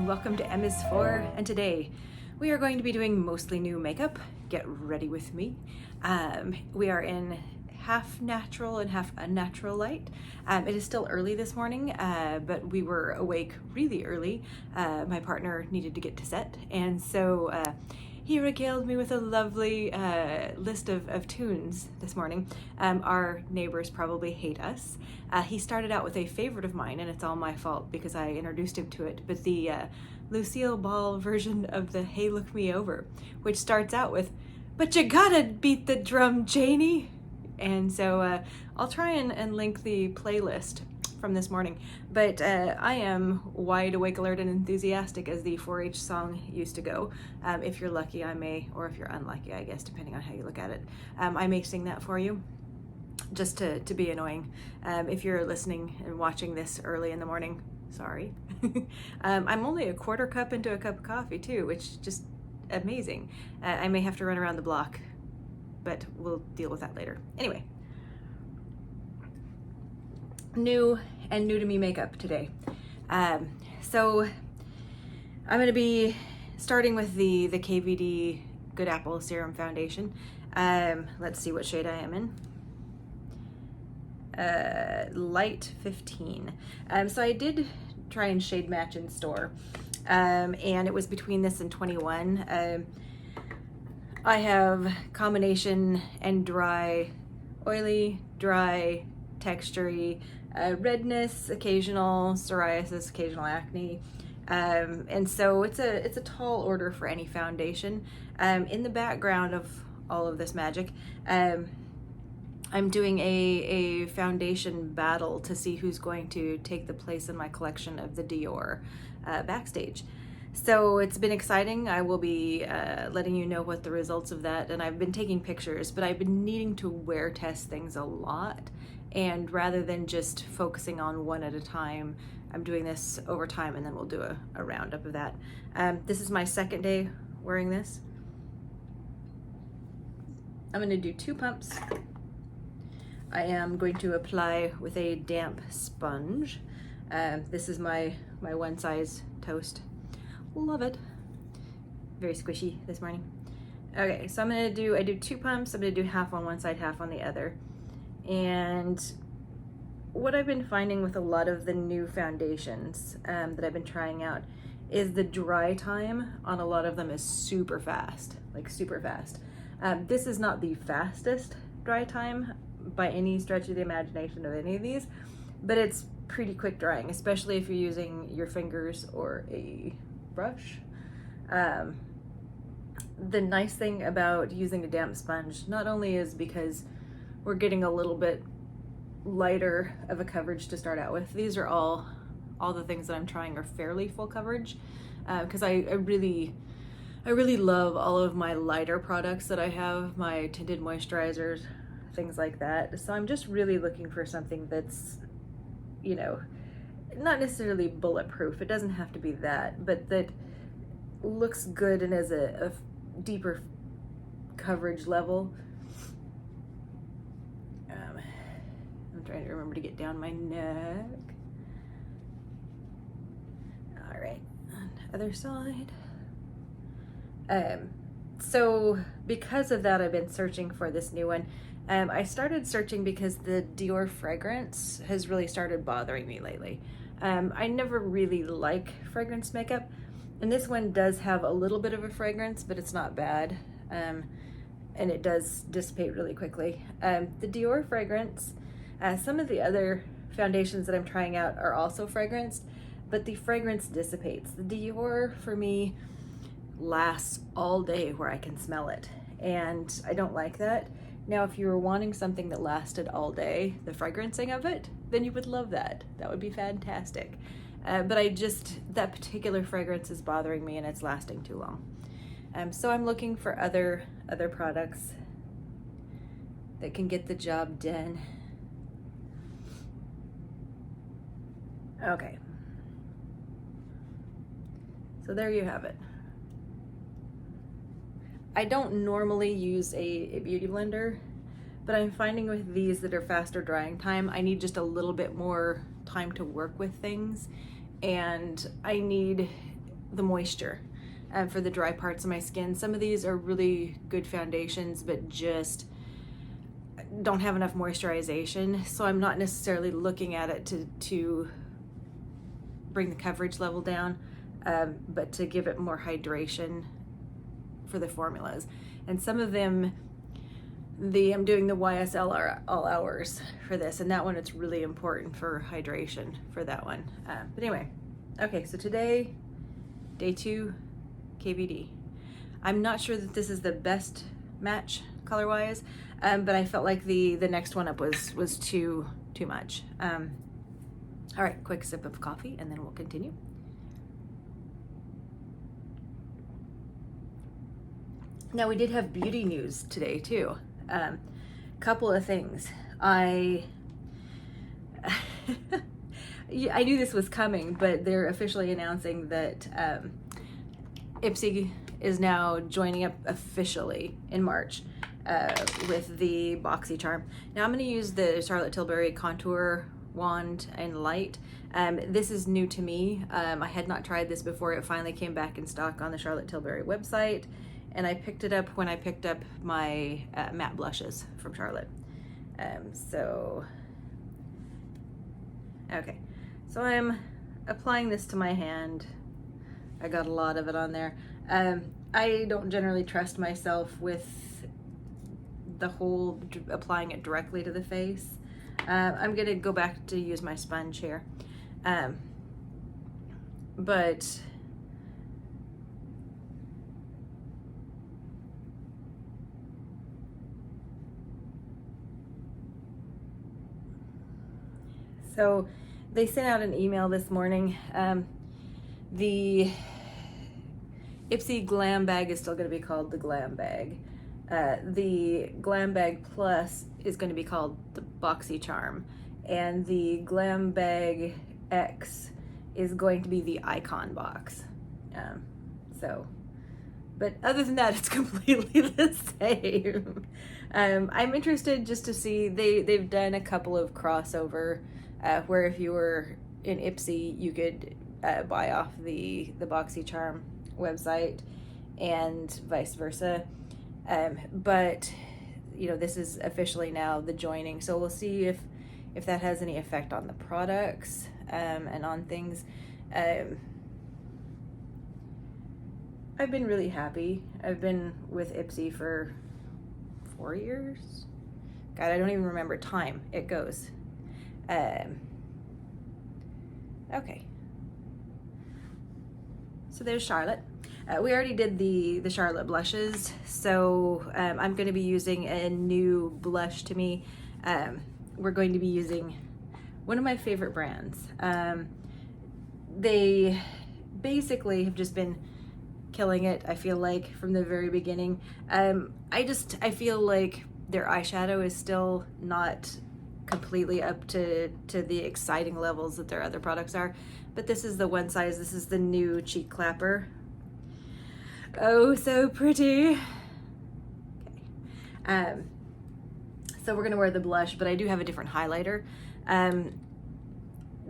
welcome to M is 4, and today we are going to be doing mostly new makeup. Get ready with me. We are in half natural and half unnatural light. It is still early this morning, but we were awake really early. My partner needed to get to set, and so he regaled me with a lovely list of tunes this morning. Our neighbors probably hate us. He started out with a favorite of mine, and it's all my fault because I introduced him to it, but the Lucille Ball version of the Hey Look Me Over, which starts out with, "But you gotta beat the drum, Janie." And so I'll try and link the playlist from this morning. But I am wide awake, alert, and enthusiastic, as the 4-H song used to go. If you're lucky, I may, or if you're unlucky, I guess, depending on how you look at it, I may sing that for you, just to be annoying. If you're listening and watching this early in the morning, sorry. I'm only a quarter cup into a cup of coffee too, which is just amazing. I may have to run around the block, but we'll deal with that later. Anyway, new to me makeup today. So I'm going to be starting with the KVD Good Apple Serum Foundation. Let's see what shade I am in. Light 15. So I did try and shade match in store, and it was between this and 21. I have combination and dry, oily, dry, textury, redness, occasional psoriasis, occasional acne, and so it's a tall order for any foundation. In the background of all of this magic, I'm doing a foundation battle to see who's going to take the place in my collection of the Dior backstage. So it's been exciting. I will be letting you know what the results of that, and I've been taking pictures, but I've been needing to wear test things a lot, and rather than just focusing on one at a time, I'm doing this over time, and then we'll do a roundup of that. This is my second day wearing this. I'm going to do 2 pumps. I am going to apply with a damp sponge. This is my one size toast. Love it. Very squishy this morning. Okay, so I do 2 pumps. I'm gonna do half on one side, half on the other. And what I've been finding with a lot of the new foundations that I've been trying out is the dry time on a lot of them is super fast, like super fast. This is not the fastest dry time by any stretch of the imagination of any of these, but it's pretty quick drying, especially if you're using your fingers or a brush. The nice thing about using a damp sponge not only is because we're getting a little bit lighter of a coverage to start out with. These are all the things that I'm trying are fairly full coverage, because I really love all of my lighter products that I have, my tinted moisturizers, things like that. So I'm just really looking for something that's, you know, not necessarily bulletproof. It doesn't have to be that, but that looks good and is a deeper coverage level. I'm trying to remember to get down my neck. All right, on the other side. So because of that, I've been searching for this new one. I started searching because the Dior fragrance has really started bothering me lately. I never really like fragrance makeup, and this one does have a little bit of a fragrance, but it's not bad, and it does dissipate really quickly. The Dior fragrance, some of the other foundations that I'm trying out are also fragranced, but the fragrance dissipates. The Dior, for me, lasts all day where I can smell it, and I don't like that. Now, if you were wanting something that lasted all day, the fragrancing of it, then you would love that. That would be fantastic. But that particular fragrance is bothering me and it's lasting too long. So I'm looking for other products that can get the job done. Okay. So there you have it. I don't normally use a beauty blender, but I'm finding with these that are faster drying time, I need just a little bit more time to work with things, and I need the moisture for the dry parts of my skin. Some of these are really good foundations, but just don't have enough moisturization. So I'm not necessarily looking at it to bring the coverage level down, but to give it more hydration for the formulas. And some of them, I'm doing the YSL all hours for this, and that one, it's really important for hydration for that one. But anyway, okay, so today, day 2, KVD. I'm not sure that this is the best match color-wise, but I felt like the next one up was too much. All right, quick sip of coffee, and then we'll continue. Now, we did have beauty news today too. Couple of things. I knew this was coming, but they're officially announcing that Ipsy is now joining up officially in March with the BoxyCharm. Now I'm going to use the Charlotte Tilbury Contour Wand and Light. This is new to me. I had not tried this before. It finally came back in stock on the Charlotte Tilbury website, and I picked it up when I picked up my matte blushes from Charlotte. Okay, so I'm applying this to my hand. I got a lot of it on there. I don't generally trust myself with the whole applying it directly to the face. I'm gonna go back to use my sponge here. But so they sent out an email this morning. The Ipsy Glam Bag is still going to be called the Glam Bag. The Glam Bag Plus is going to be called the BoxyCharm, and the Glam Bag X is going to be the Icon Box. But other than that, it's completely the same. I'm interested just to see, they've done a couple of crossover where if you were in Ipsy, you could buy off the BoxyCharm website and vice versa. But you know, this is officially now the joining, so we'll see if that has any effect on the products and on things. I've been really happy. I've been with Ipsy for 4 years. God, I don't even remember time. It goes. Okay. So there's Charlotte. We already did the Charlotte blushes, so I'm going to be using a new blush to me. We're going to be using one of my favorite brands. They basically have just been killing it, I feel like, from the very beginning. I feel like their eyeshadow is still not completely up to the exciting levels that their other products are, but this is the one size. This is the new cheek clapper. Oh, so pretty. Okay. So we're gonna wear the blush, but I do have a different highlighter.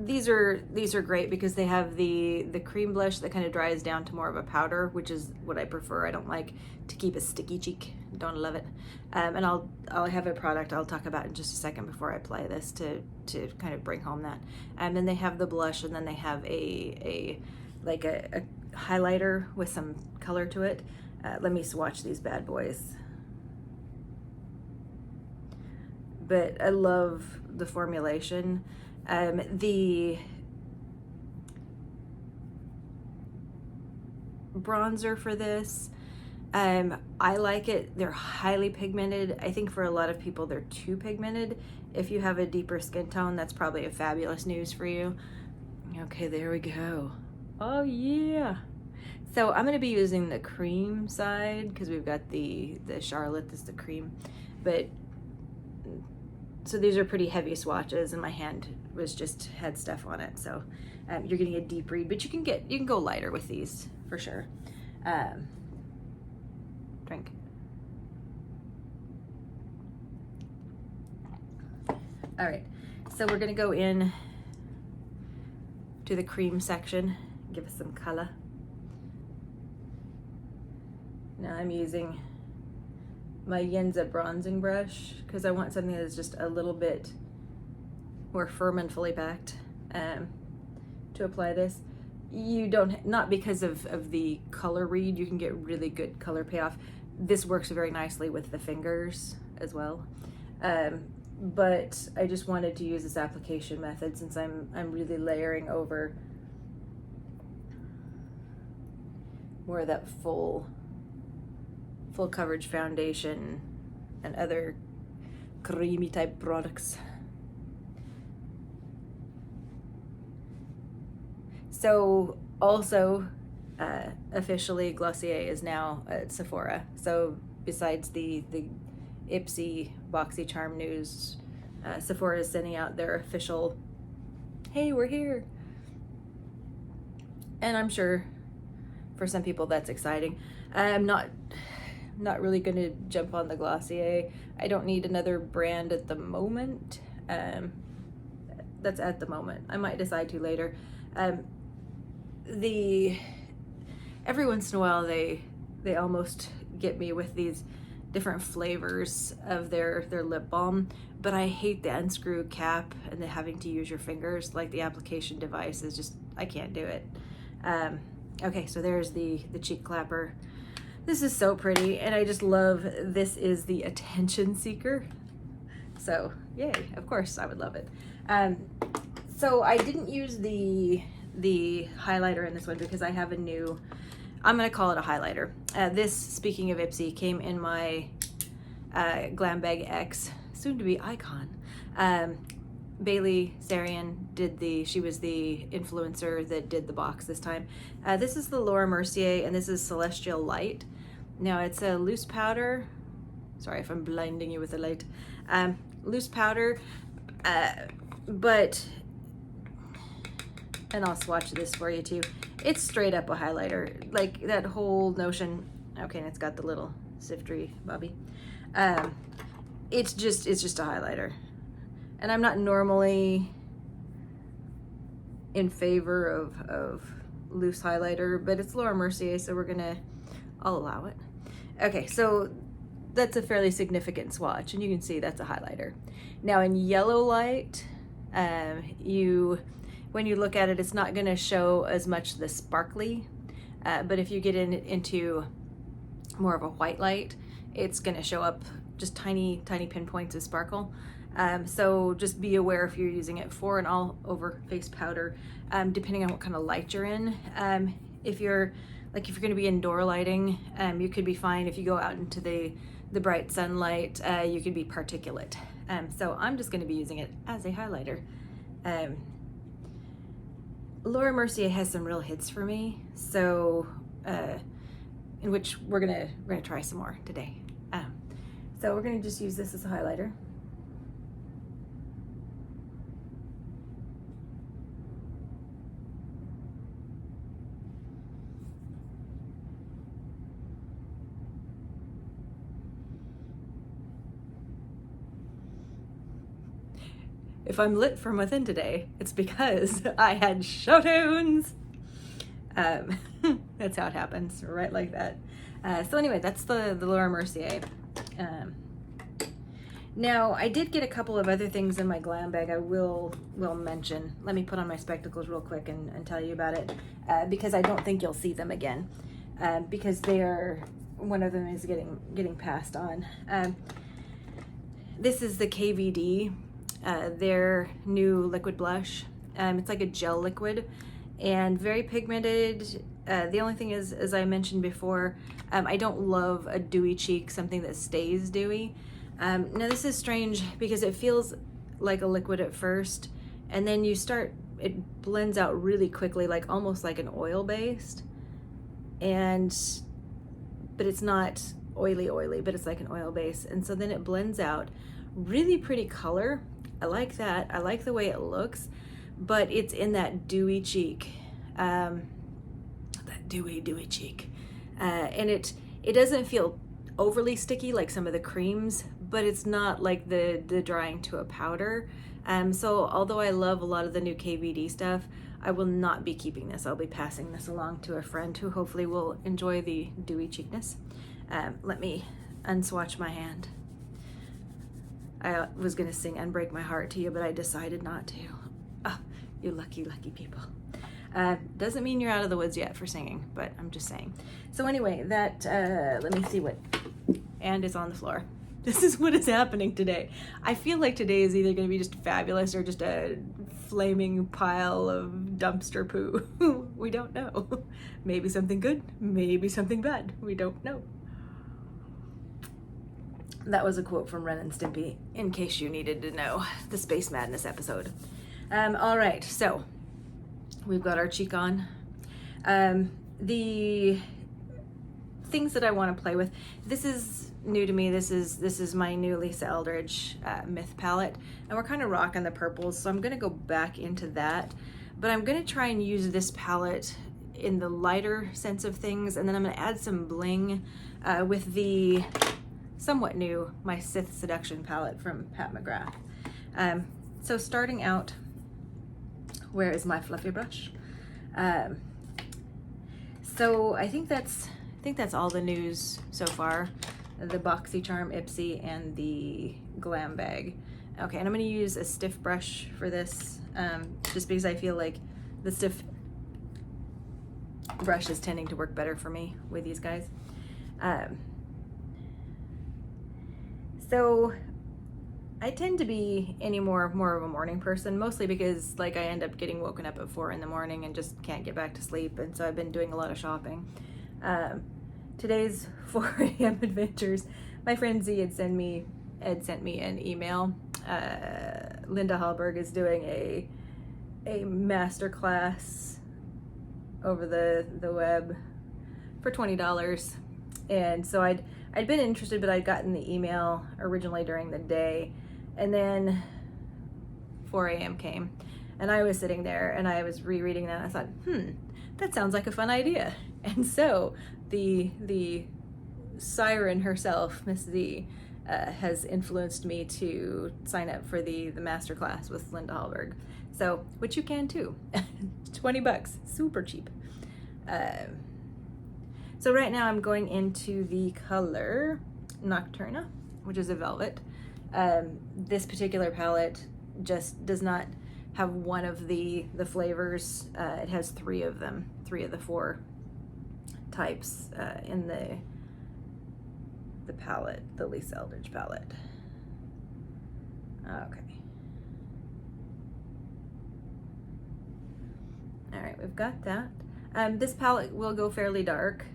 These are great because they have the cream blush that kind of dries down to more of a powder, which is what I prefer. I don't like to keep a sticky cheek. Don't love it. And I'll have a product I'll talk about in just a second before I apply this to kind of bring home that. And then they have the blush, and then they have a highlighter with some color to it. Let me swatch these bad boys. But I love the formulation. The bronzer for this, I like it. They're highly pigmented. I think for a lot of people they're too pigmented. If you have a deeper skin tone, that's probably a fabulous news for you. Okay, there we go. Oh yeah. So I'm going to be using the cream side because we've got the Charlotte, this is the cream. But so these are pretty heavy swatches, and my hand had stuff on it. So you're getting a deep read, but you can go lighter with these for sure. Drink. All right, so we're gonna go in to the cream section, give us some color. I'm using my Yenza bronzing brush because I want something that's just a little bit more firm and fully packed to apply this. You don't, not because of the color read, you can get really good color payoff. This works very nicely with the fingers as well. But I just wanted to use this application method since I'm really layering over more of that full coverage foundation and other creamy type products. So also officially Glossier is now at Sephora. So besides the Ipsy BoxyCharm news, Sephora is sending out their official, hey, we're here. And I'm sure for some people that's exciting. I'm not really going to jump on the Glossier. I don't need another brand at the moment. That's at the moment. I might decide to later. Every once in a while they almost get me with these different flavors of their lip balm, but I hate the unscrew cap and the having to use your fingers. Like the application device is just, I can't do it. Okay, so there's the cheek clapper. This is so pretty, and I just love, this is the attention seeker. So yay, of course I would love it. So I didn't use the highlighter in this one because I have a new, I'm gonna call it a highlighter. This, speaking of Ipsy, came in my Glam Bag X, soon to be Icon. Bailey Sarian she was the influencer that did the box this time. This is the Laura Mercier, and this is Celestial Light. Now it's a loose powder. Sorry if I'm blinding you with the light. Loose powder, but, and I'll swatch this for you too. It's straight up a highlighter. Like that whole notion, okay, and it's got the little siftery bobby. It's just a highlighter. And I'm not normally in favor of loose highlighter, but it's Laura Mercier, so I'll allow it. Okay, so that's a fairly significant swatch, and you can see that's a highlighter. Now in yellow light, when you look at it, it's not gonna show as much the sparkly, but if you get into more of a white light, it's gonna show up just tiny pinpoints of sparkle. So just be aware if you're using it for an all over face powder, depending on what kind of light you're in. If you're gonna be indoor lighting, you could be fine. If you go out into the bright sunlight, you could be particulate. So I'm just gonna be using it as a highlighter. Laura Mercier has some real hits for me, so in which we're gonna try some more today. So we're gonna just use this as a highlighter. If I'm lit from within today, it's because I had show tunes. That's how it happens, right like that. So anyway, that's the Laura Mercier. Now, I did get a couple of other things in my glam bag I will mention. Let me put on my spectacles real quick and tell you about it, because I don't think you'll see them again, because one of them is getting passed on. This is the KVD, their new liquid blush. It's like a gel liquid and very pigmented. The only thing is, as I mentioned before, I don't love a dewy cheek, something that stays dewy. Now this is strange because it feels like a liquid at first, and then it blends out really quickly, like almost like an oil based, but it's not oily, but it's like an oil base. And so then it blends out really pretty color. I like that. I like the way it looks, but it's in that dewy cheek, that dewy cheek. And it doesn't feel overly sticky like some of the creams, but it's not like the drying to a powder. So although I love a lot of the new KVD stuff, I will not be keeping this. I'll be passing this along to a friend who hopefully will enjoy the dewy cheekness. Let me unswatch my hand. I was gonna sing Unbreak My Heart to you, but I decided not to. Oh, you lucky, lucky people. Doesn't mean you're out of the woods yet for singing, but I'm just saying. So anyway, that, let me see what, and it's on the floor. This is what is happening today. I feel like today is either gonna be just fabulous or just a flaming pile of dumpster poo. We don't know. Maybe something good, maybe something bad. We don't know. That was a quote from Ren and Stimpy, in case you needed to know, the Space Madness episode. All right, so we've got our cheek on. The things that I want to play with, this is new to me. This is my new Lisa Eldridge Myth palette, and we're kind of rocking the purples, so I'm going to go back into that. But I'm going to try and use this palette in the lighter sense of things, and then I'm going to add some bling with the somewhat new, my Sith Seduction palette from Pat McGrath. So starting out, where is my fluffy brush? So I think that's all the news so far. The BoxyCharm Ipsy and the Glam Bag. Okay, and I'm going to use a stiff brush for this, just because I feel like the stiff brush is tending to work better for me with these guys. So I tend to be more of a morning person, mostly because like I end up getting woken up at 4 in the morning and just can't get back to sleep, and so I've been doing a lot of shopping. Today's 4 a.m. adventures, my friend Z had sent me an email. Linda Hallberg is doing a master class over the web for $20, and so I'd been interested, but I'd gotten the email originally during the day, and then 4 a.m. came, and I was sitting there and I was rereading that, and I thought, that sounds like a fun idea. And so the siren herself, Miss Z, has influenced me to sign up for the master class with Linda Hallberg. So, which you can too. $20, super cheap. So right now I'm going into the color Nocturna, which is a velvet. This particular palette just does not have one of the flavors. It has 3 of them, 3 of the 4 types in the palette, the Lisa Eldridge palette. Okay. All right, we've got that. This palette will go fairly dark,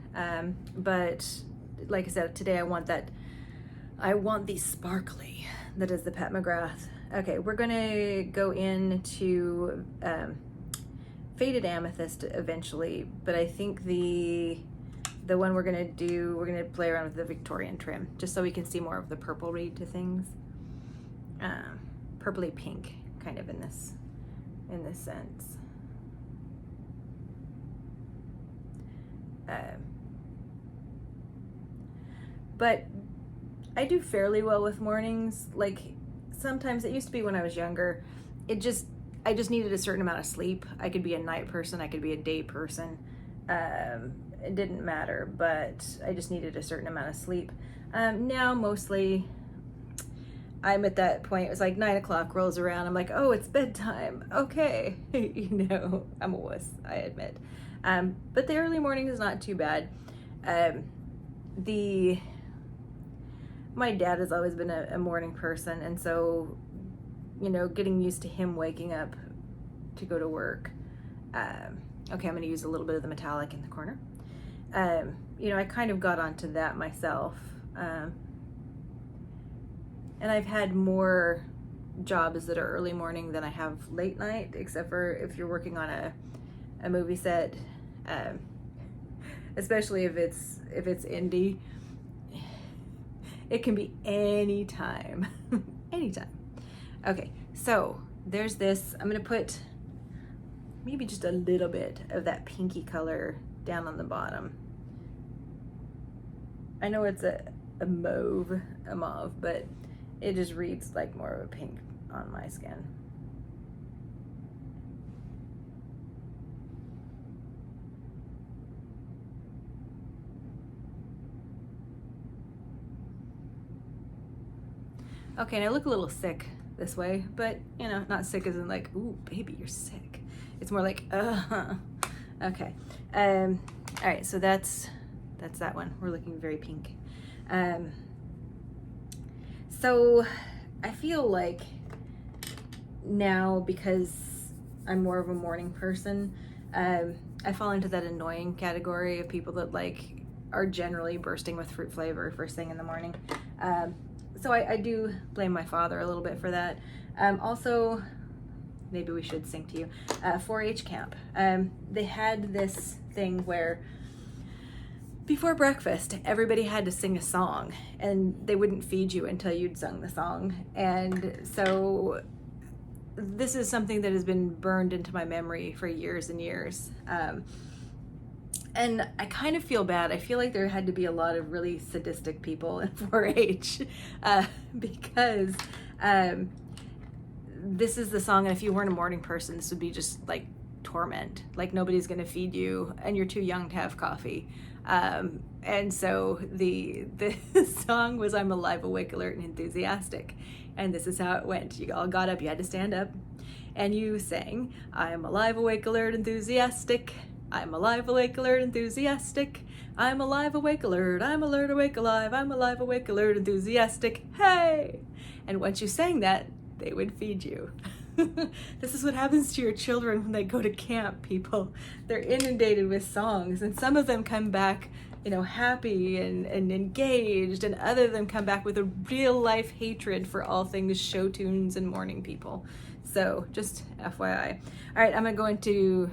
but like I said, today I want the sparkly that is the Pat McGrath. Okay, we're gonna go into Faded Amethyst eventually, but I think the one we're gonna play around with the Victorian trim, just so we can see more of the purple read to things. Purpley pink, kind of in this sense. But I do fairly well with mornings. Like sometimes, it used to be when I was younger, I just needed a certain amount of sleep. I could be a night person, I could be a day person. It didn't matter, but I just needed a certain amount of sleep. Now mostly I'm at that point. It's like 9 o'clock rolls around, I'm like, oh, it's bedtime. Okay. You know, I'm a wuss, I admit. But the early morning is not too bad. My dad has always been a morning person, and so, you know, getting used to him waking up to go to work. Okay, I'm gonna use a little bit of the metallic in the corner. You know, I kind of got onto that myself. And I've had more jobs that are early morning than I have late night, except for if you're working on a movie set, especially if it's indie. It can be any time. Anytime. Okay, so there's this. I'm gonna put maybe just a little bit of that pinky color down on the bottom. I know it's a mauve, but it just reads like more of a pink on my skin. Okay, and I look a little sick this way, but you know, not sick as in like, ooh, baby, you're sick. It's more like, okay. All right, so that's that one. We're looking very pink. So I feel like now, because I'm more of a morning person, I fall into that annoying category of people that like are generally bursting with fruit flavor first thing in the morning. So I do blame my father a little bit for that. Also, maybe we should sing to you. 4-H camp. They had this thing where before breakfast, everybody had to sing a song, and they wouldn't feed you until you'd sung the song. And so this is something that has been burned into my memory for years and years. And I kind of feel bad. I feel like there had to be a lot of really sadistic people in 4-H because this is the song, and if you weren't a morning person, this would be just like torment. Like nobody's gonna feed you, and you're too young to have coffee. And so the song was "I'm alive, awake, alert, and enthusiastic," and this is how it went. You all got up, you had to stand up, and you sang, "I'm alive, awake, alert, enthusiastic. I'm alive, awake, alert, enthusiastic. I'm alive, awake, alert. I'm alert, awake, alive. I'm alive, awake, alert, enthusiastic. Hey!" And once you sang that, they would feed you. This is what happens to your children when they go to camp, people. They're inundated with songs, and some of them come back, you know, happy and engaged, and other of them come back with a real life hatred for all things show tunes and morning people. So just FYI. All right, I'm gonna go into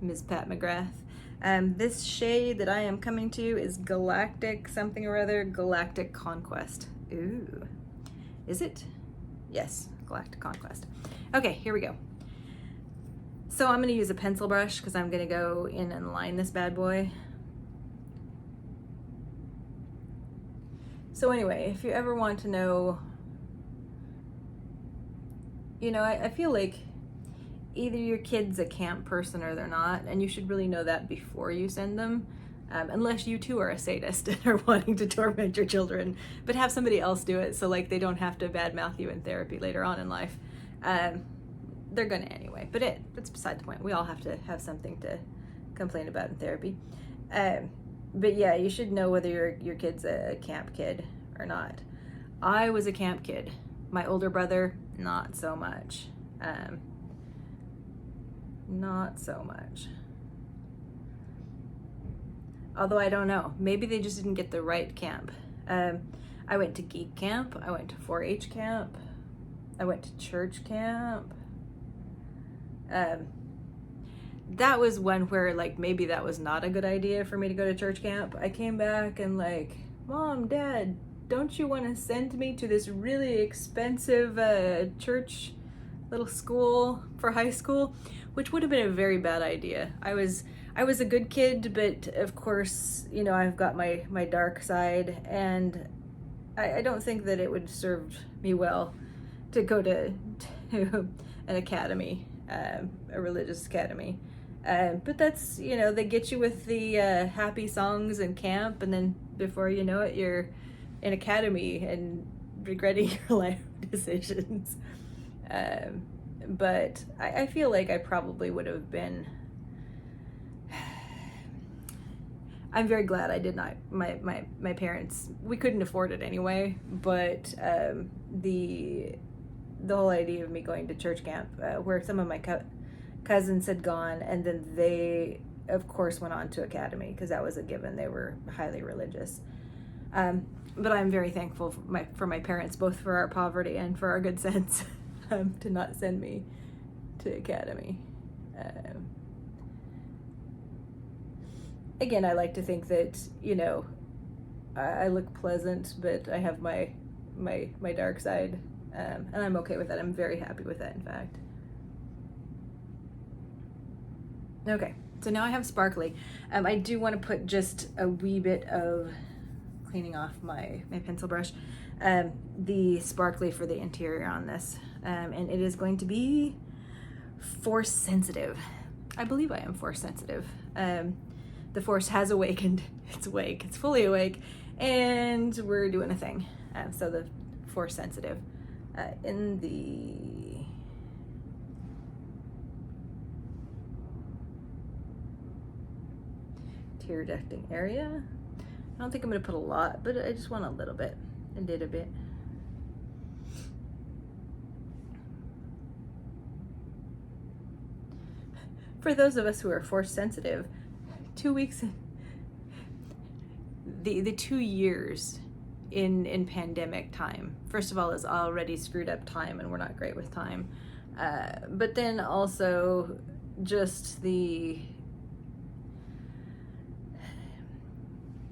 Ms. Pat McGrath. This shade that I am coming to is Galactic something or other, Galactic Conquest. Ooh, is it? Yes, Galactic Conquest. Okay, here we go. So I'm gonna use a pencil brush because I'm gonna go in and line this bad boy. So anyway, if you ever want to know, you know, I feel like either your kid's a camp person or they're not, and you should really know that before you send them, unless you too are a sadist and are wanting to torment your children, but have somebody else do it so like they don't have to badmouth you in therapy later on in life. They're gonna anyway, but that's beside the point. We all have to have something to complain about in therapy. But yeah, you should know whether your kid's a camp kid or not. I was a camp kid. My older brother, not so much. Not so much. Although I don't know, maybe they just didn't get the right camp. I went to geek camp, I went to 4-H camp, I went to church camp. That was one where like maybe that was not a good idea for me to go to church camp. I came back and like, Mom, Dad, don't you want to send me to this really expensive church little school for high school? Which would have been a very bad idea. I was a good kid, but of course, you know, I've got my dark side, and I don't think that it would serve me well to go to an academy, a religious academy. But that's, you know, they get you with the happy songs and camp, and then before you know it, you're in academy and regretting your life decisions. But I feel like I probably would have been. I'm very glad I did not. My parents, we couldn't afford it anyway. But the whole idea of me going to church camp, where some of my cousins had gone, and then they, of course, went on to academy because that was a given. They were highly religious. But I'm very thankful for my parents, both for our poverty and for our good sense. To not send me to academy. Again, I like to think that, you know, I look pleasant, but I have my dark side, and I'm okay with that. I'm very happy with that, in fact. Okay, so now I have sparkly. I do want to put just a wee bit of cleaning off my pencil brush. The sparkly for the interior on this, and it is going to be force sensitive. I believe I am force sensitive. The force has awakened. It's awake. It's fully awake, and we're doing a thing. So the force sensitive. in the tear ducting area. I don't think I'm going to put a lot, but I just want a little bit. I did a bit. For those of us who are force sensitive, 2 weeks, the 2 years in pandemic time, first of all, is already screwed up time, and we're not great with time. But then also just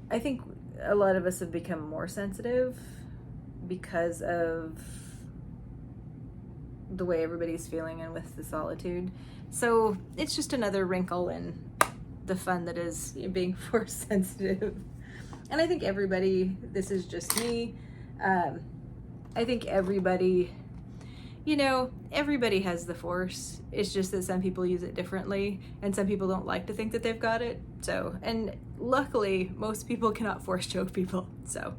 I think a lot of us have become more sensitive because of the way everybody's feeling and with the solitude. So it's just another wrinkle in the fun that is being force sensitive. And I think everybody, this is just me, I think everybody, you know, everybody has the force. It's just that some people use it differently, and some people don't like to think that they've got it. So, and luckily, most people cannot force choke people. So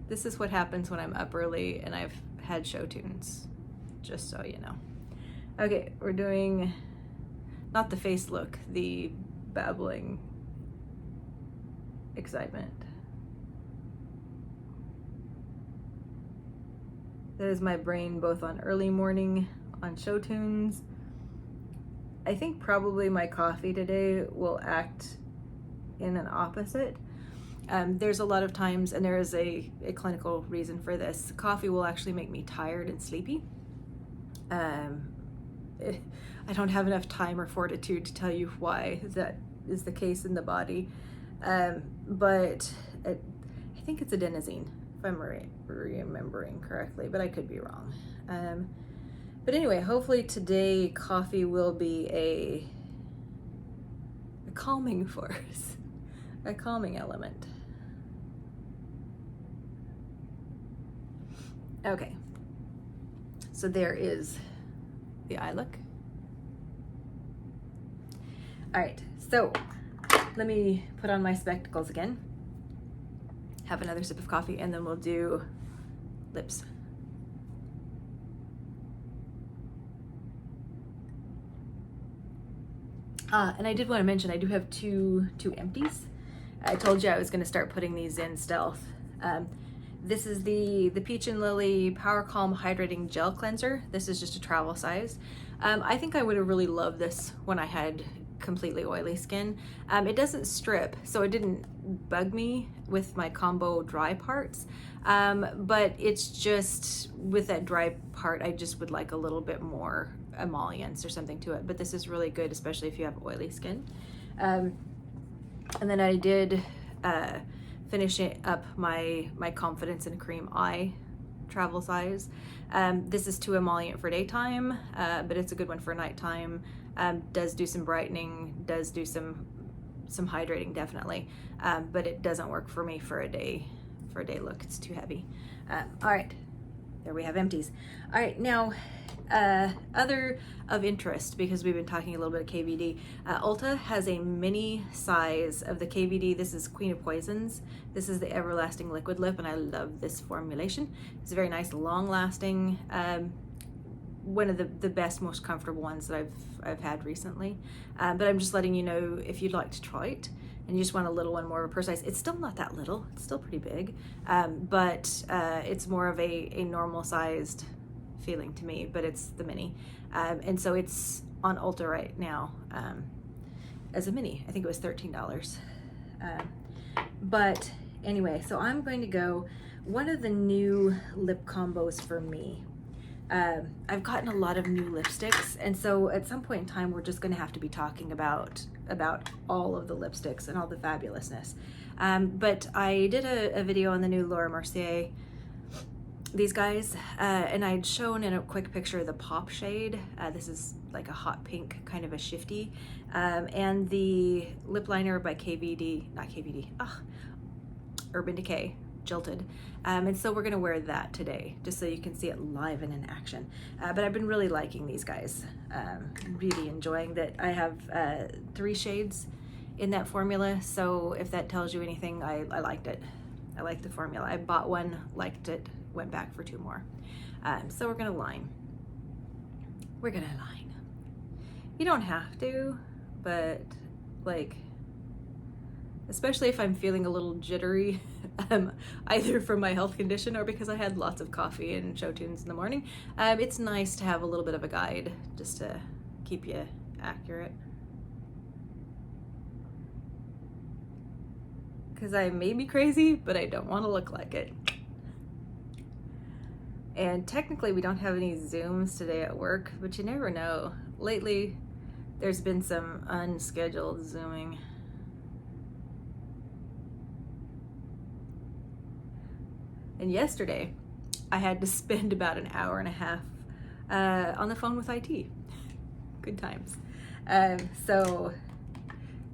this is what happens when I'm up early and I've had show tunes, just so you know. Okay, we're doing, not the face look, the babbling excitement. That is my brain both on early morning, on show tunes. I think probably my coffee today will act in an opposite. There's a lot of times, and there is a clinical reason for this, coffee will actually make me tired and sleepy. I don't have enough time or fortitude to tell you why that is the case in the body. But I think it's adenosine, if I'm remembering correctly, but I could be wrong. But anyway, hopefully today coffee will be a calming force, a calming element. Okay, so there is the eye look. All right, so let me put on my spectacles again, have another sip of coffee, and then we'll do lips. And I did want to mention, I do have two empties. I told you I was going to start putting these in stealth. This is the Peach and Lilly Power Calm Hydrating Gel Cleanser. This is just a travel size. I think I would have really loved this when I had completely oily skin. It doesn't strip, so it didn't bug me with my combo dry parts. But it's just, with that dry part, I just would like a little bit more emollients or something to it. But this is really good, especially if you have oily skin. And then I did finishing up my Confidence in Cream Eye travel size. This is too emollient for daytime, but it's a good one for nighttime. Does do some brightening, does do some hydrating, definitely, but it doesn't work for me for a day look. It's too heavy. All right, there we have empties. All right, now other of interest, because we've been talking a little bit of KVD. Ulta has a mini size of the KVD. This is Queen of Poisons. This is the Everlasting Liquid Lip, and I love this formulation. It's very nice, long lasting. One of the best, most comfortable ones that I've had recently. But I'm just letting you know, if you'd like to try it and you just want a little one, more of a purse size, it's still not that little, it's still pretty big, but it's more of a normal sized feeling to me, but it's the mini. And so it's on Ulta right now as a mini. I think it was $13. But anyway, so I'm going to go, one of the new lip combos for me. I've gotten a lot of new lipsticks, and so at some point in time we're just going to have to be talking about all of the lipsticks and all the fabulousness. But I did a video on the new Laura Mercier, these guys, and I'd shown in a quick picture the pop shade. This is like a hot pink, kind of a shifty, and the lip liner by Urban Decay, Jilted. And so we're gonna wear that today, just so you can see it live and in action. But I've been really liking these guys, really enjoying that. I have 3 shades in that formula, so if that tells you anything, I liked it. I like the formula. I bought one, liked it, went back for 2 more. So we're gonna line. We're gonna line. You don't have to, but like, especially if I'm feeling a little jittery, either from my health condition or because I had lots of coffee and show tunes in the morning, it's nice to have a little bit of a guide just to keep you accurate. Because I may be crazy, but I don't want to look like it. And technically we don't have any Zooms today at work, but you never know. Lately, there's been some unscheduled Zooming. And yesterday, I had to spend about an hour and a half on the phone with IT. Good times. So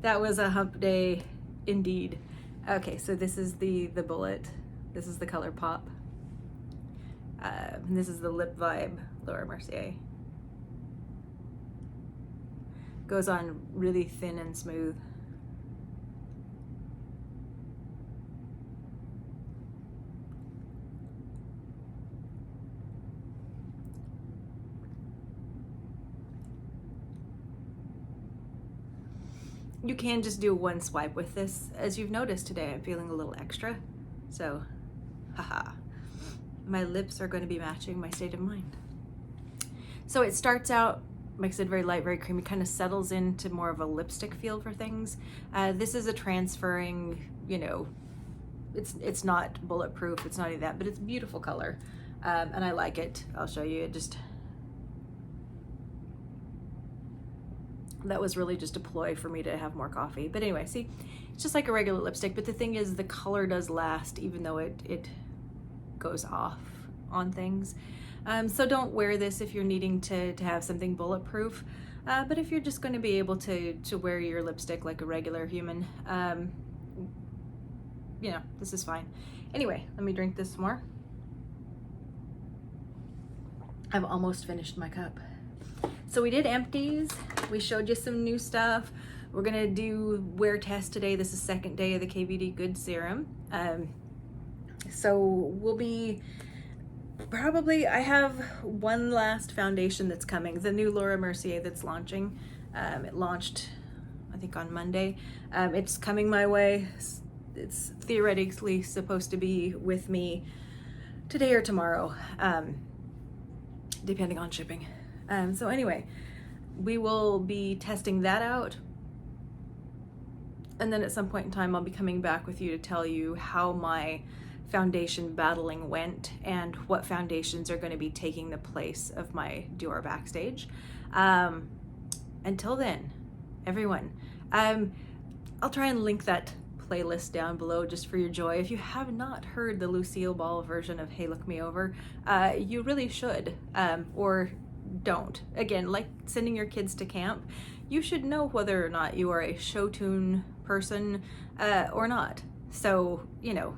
that was a hump day indeed. Okay, so this is the bullet. This is the Color Pop. And this is the Lip Vibe Laura Mercier. Goes on really thin and smooth. You can just do one swipe with this. As you've noticed today, I'm feeling a little extra. So, haha. My lips are going to be matching my state of mind. So it starts out, like I said, very light, very creamy, kind of settles into more of a lipstick feel for things. This is a transferring, you know, it's not bulletproof, it's not any of that, but it's a beautiful color. And I like it. I'll show you. It just, that was really just a ploy for me to have more coffee. But anyway, see, it's just like a regular lipstick, but the thing is the color does last even though it goes off on things. So don't wear this if you're needing to have something bulletproof. But if you're just going to be able to wear your lipstick like a regular human, you know, this is fine. Anyway, let me drink this some more. I've almost finished my cup. So we did Empties. We showed you some new stuff. We're gonna do wear test today. This is second day of the KVD Good Serum. So we'll be probably, I have one last foundation that's coming, the new Laura Mercier that's launching. It launched, I think, on Monday. It's coming my way. It's theoretically supposed to be with me today or tomorrow, depending on shipping. So anyway, we will be testing that out. And then at some point in time, I'll be coming back with you to tell you how my foundation battling went and what foundations are going to be taking the place of my Dior Backstage. Until then, everyone, I'll try and link that playlist down below just for your joy. If you have not heard the Lucille Ball version of Hey Look Me Over, you really should, or don't. Again, like sending your kids to camp, you should know whether or not you are a show tune person or not. So, you know,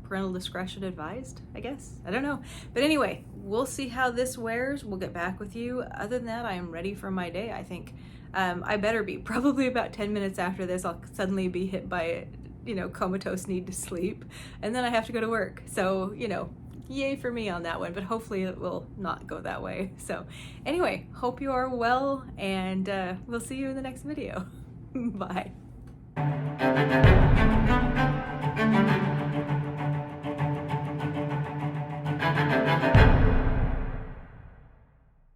parental discretion advised, I guess. I don't know. But anyway, we'll see how this wears. We'll get back with you. Other than that, I am ready for my day, I think. I better be. Probably about 10 minutes after this, I'll suddenly be hit by, you know, comatose need to sleep. And then I have to go to work. So, you know, yay for me on that one. But hopefully it will not go that way. So anyway, hope you are well. And we'll see you in the next video. Bye.